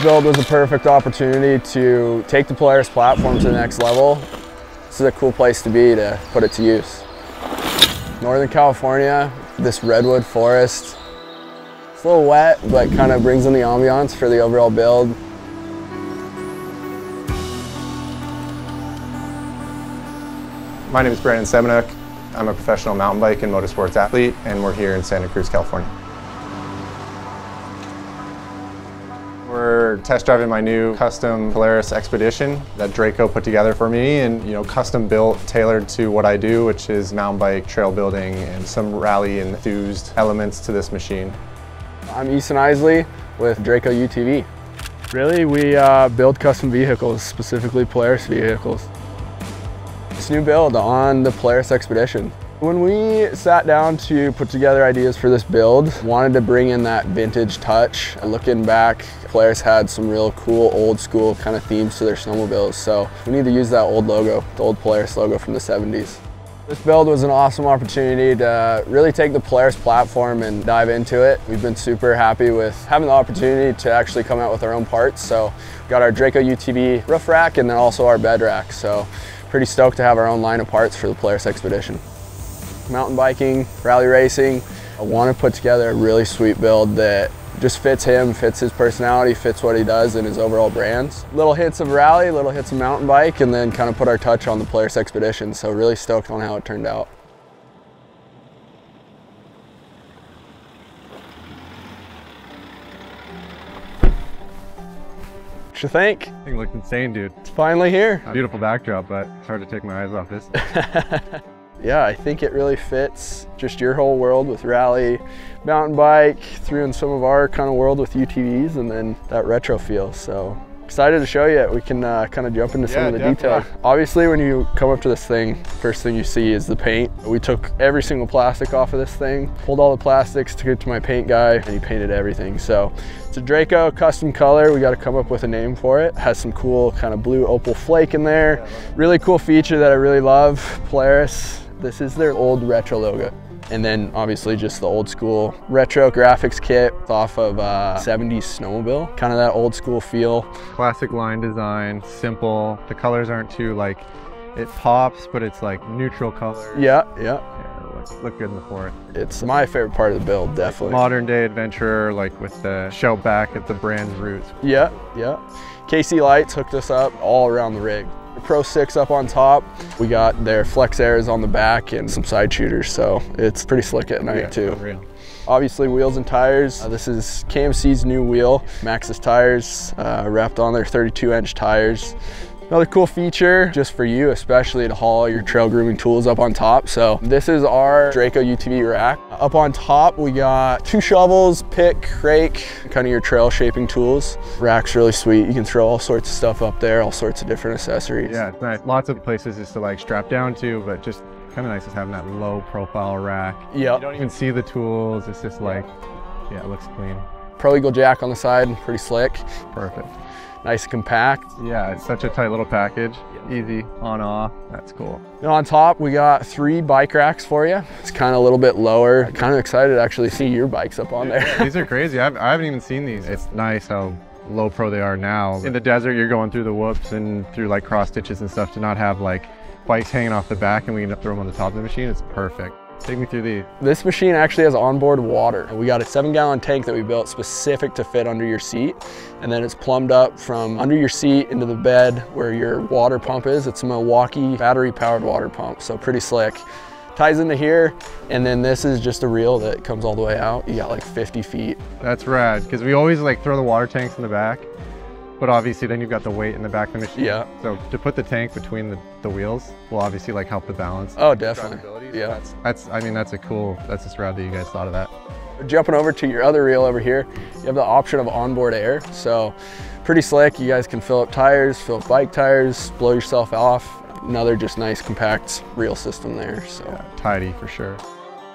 build was a perfect opportunity to take the Polaris platform to the next level. This is a cool place to be to put it to use. Northern California, this redwood forest. It's a little wet, but kind of brings in the ambiance for the overall build. My name is Brandon Semenuk. I'm a professional mountain bike and motorsports athlete, and we're here in Santa Cruz, California. We're test driving my new custom Polaris XPEDITION that Draco put together for me, and custom built, tailored to what I do, which is mountain bike, trail building, and some rally enthused elements to this machine. I'm Easton Isley with Draco UTV. Really, we build custom vehicles, specifically Polaris vehicles. This new build on the Polaris XPEDITION. When we sat down to put together ideas for this build, wanted to bring in that vintage touch. Looking back, Polaris had some real cool old school kind of themes to their snowmobiles, so we need to use that old logo, the old Polaris logo from the 70s. This build was an awesome opportunity to really take the Polaris platform and dive into it. We've been super happy with having the opportunity to actually come out with our own parts. So we got our Draco UTV roof rack and then also our bed rack. So pretty stoked to have our own line of parts for the Polaris XPEDITION. Mountain biking, rally racing, I want to put together a really sweet build that just fits him, fits his personality, fits what he does and his overall brands. Little hits of rally, little hits of mountain bike, and then kind of put our touch on the Polaris XPEDITION. So really stoked on how it turned out. What you think? This thing looked insane, dude. It's finally here. Beautiful backdrop, but it's hard to take my eyes off this. Yeah, I think it really fits just your whole world with rally, mountain bike, threw in some of our kind of world with UTVs, and then that retro feel. So excited to show you it. We can kind of jump into some of the details. Obviously, when you come up to this thing, first thing you see is the paint. We took every single plastic off of this thing, pulled all the plastics, took it to my paint guy, and he painted everything. So it's a Draco custom color. We got to come up with a name for it. It has some cool kind of blue opal flake in there. Really cool feature that I really love, Polaris. This is their old retro logo. And then obviously just the old school retro graphics kit off of 70s snowmobile. Kind of that old school feel. Classic line design, simple. The colors aren't too like, it pops, but it's like neutral color. Yeah. Look good in the forest. It's my favorite part of the build, definitely. Modern day adventure, like with the show back at the brand's roots. Yeah. KC Lights hooked us up all around the rig. Pro 6 up on top. We got their flex airs on the back and some side shooters, so it's pretty slick at night too. Unreal. Obviously wheels and tires. This is KMC's new wheel. Maxxis tires, wrapped on their 32-inch tires. Another cool feature, just for you especially, to haul your trail grooming tools up on top. So this is our Draco UTV rack. Up on top we got 2 shovels, pick, rake, kind of your trail shaping tools. Rack's really sweet. You can throw all sorts of stuff up there, all sorts of different accessories. Yeah, it's nice. Lots of places just to like strap down to, but just kind of nice just having that low profile rack. Yeah. You don't even see the tools. It's just like, yeah, it looks clean. Pro Eagle jack on the side, pretty slick. Perfect. Nice and compact. Yeah, it's such a tight little package. Easy on off, that's cool. And on top we got 3 bike racks for you. It's kind of a little bit lower. Kind of excited to actually see your bikes up on there. These are crazy. I haven't even seen these. It's nice how low pro they are now. In the desert you're going through the whoops and through like cross stitches and stuff, to not have like bikes hanging off the back and we can throw them on the top of the machine. It's perfect. Take me through these. This machine actually has onboard water. We got a 7-gallon tank that we built specific to fit under your seat. And then it's plumbed up from under your seat into the bed where your water pump is. It's a Milwaukee battery powered water pump, so pretty slick. Ties into here, and then this is just a reel that comes all the way out. You got like 50 feet. That's rad, because we always like throw the water tanks in the back, but obviously then you've got the weight in the back of the machine. Yeah. So to put the tank between the wheels will obviously like help the balance. Oh, definitely. Yeah. I mean, that's just rad that you guys thought of that. Jumping over to your other reel over here, you have the option of onboard air. So pretty slick. You guys can fill up tires, fill up bike tires, blow yourself off. Another just nice compact reel system there. So yeah, tidy for sure.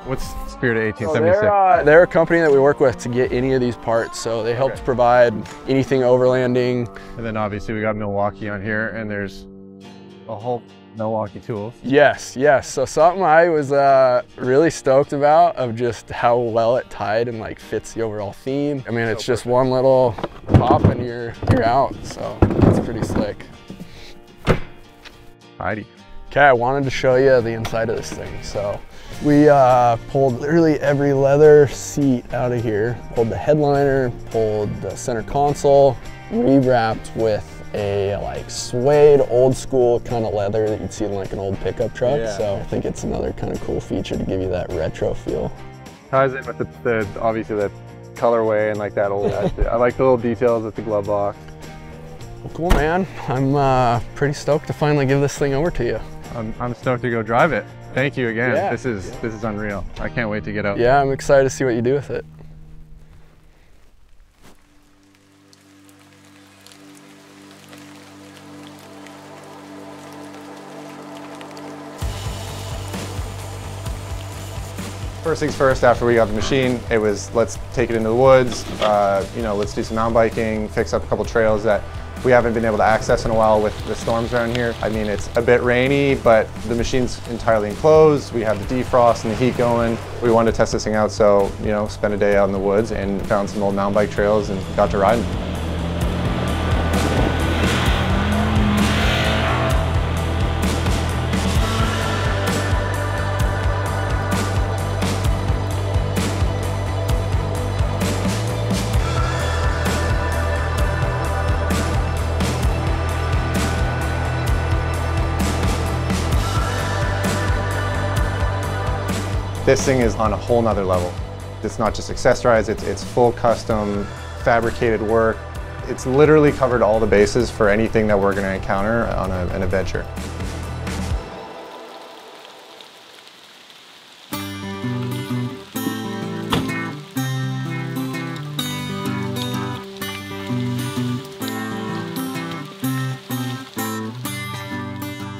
What's Spirit of 1876? They're a company that we work with to get any of these parts. So they help to provide anything overlanding. And then obviously we got Milwaukee on here, and there's a whole Milwaukee tools. Yes, yes. So something I was really stoked about of just how well it tied and like fits the overall theme. I mean, it's just one little pop and you're out. So it's pretty slick. Alrighty. Okay, I wanted to show you the inside of this thing. So we pulled literally every leather seat out of here. Pulled the headliner, pulled the center console, rewrapped with a like suede old school kind of leather that you'd see in like an old pickup truck. Yeah. So I think it's another kind of cool feature to give you that retro feel. Ties it with the obviously the colorway and like that old, I like the little details with the glove box. Well, cool, man. I'm pretty stoked to finally give this thing over to you. I'm stoked to go drive it. Thank you again. Yeah. This is unreal. I can't wait to get out. Yeah, I'm excited to see what you do with it. First things first, after we got the machine, it was let's take it into the woods, you know, let's do some mountain biking, fix up a couple trails that we haven't been able to access in a while with the storms around here. I mean, it's a bit rainy, but the machine's entirely enclosed. We have the defrost and the heat going. We wanted to test this thing out, so, you know, spent a day out in the woods and found some old mountain bike trails and got to riding. This thing is on a whole nother level. It's not just accessorized, it's full custom fabricated work. It's literally covered all the bases for anything that we're going to encounter on an adventure.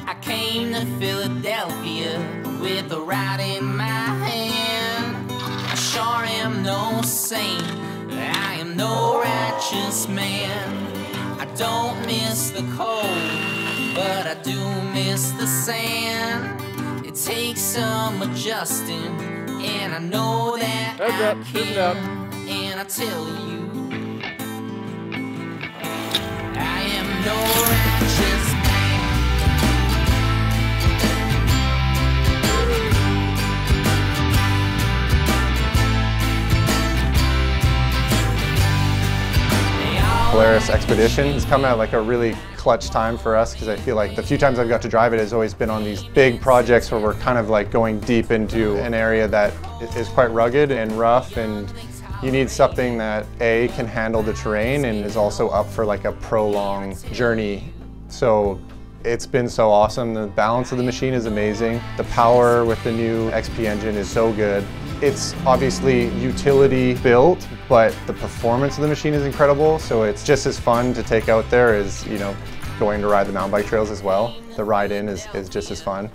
I came to Philadelphia with a ride in my hand. I sure am no saint, I am no righteous man. I don't miss the cold, but I do miss the sand. It takes some adjusting, and I know that I can. And I tell you, I am no righteous man. Polaris XPEDITION has come at like a really clutch time for us because I feel like the few times I've got to drive it has always been on these big projects where we're kind of like going deep into an area that is quite rugged and rough, and you need something that A, can handle the terrain and is also up for like a prolonged journey. So it's been so awesome. The balance of the machine is amazing. The power with the new XP engine is so good. It's obviously utility built, but the performance of the machine is incredible. So it's just as fun to take out there as, you know, going to ride the mountain bike trails as well. The ride in is just as fun.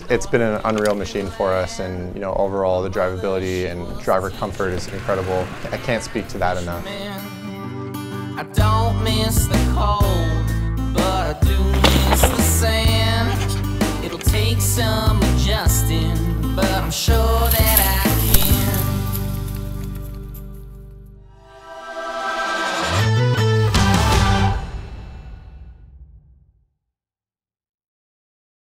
It's been an unreal machine for us, and, you know, overall the drivability and driver comfort is incredible. I can't speak to that enough. I don't miss the cold, but I do miss the sand. It'll take some adjusting, but I'm sure